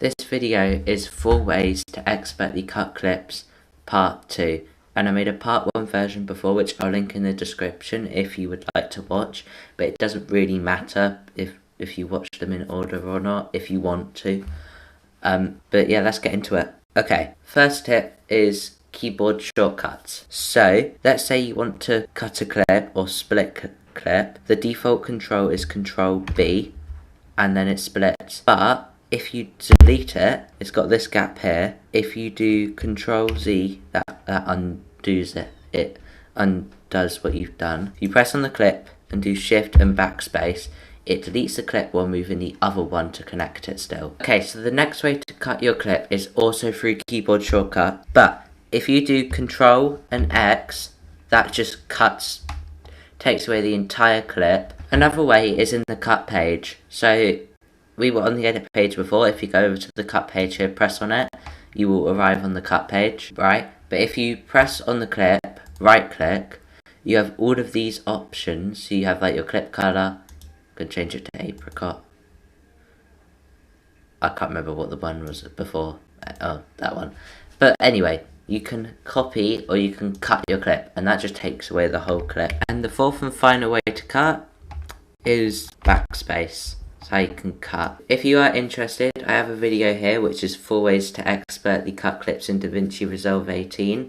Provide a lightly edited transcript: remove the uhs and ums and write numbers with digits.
This video is 4 ways to expertly cut clips, part 2. And I made a part 1 version before, which I'll link in the description if you would like to watch. But it doesn't really matter if you watch them in order or not, if you want to. But yeah, let's get into it. Okay, first tip is keyboard shortcuts. So, let's say you want to cut a clip or split clip. The default control is Control B, and then it splits. But if you delete it, it's got this gap here. If you do Control Z, that undoes it. It undoes what you've done. If you press on the clip and do Shift and Backspace, it deletes the clip while moving the other one to connect it still. Okay, so the next way to cut your clip is also through keyboard shortcut, but if you do Control and X, that just takes away the entire clip. Another way is in the cut page. So we were on the edit page before. If you go over to the cut page here, press on it, you will arrive on the cut page, right? But if you press on the clip, right click, you have all of these options. So you have like your clip color, you can change it to apricot. I can't remember what the one was before. Oh, that one. But anyway, you can copy or you can cut your clip, and that just takes away the whole clip. And the fourth and final way to cut is backspace. So you can cut. If you are interested, I have a video here which is 4 ways to expertly cut clips in Davinci Resolve 18.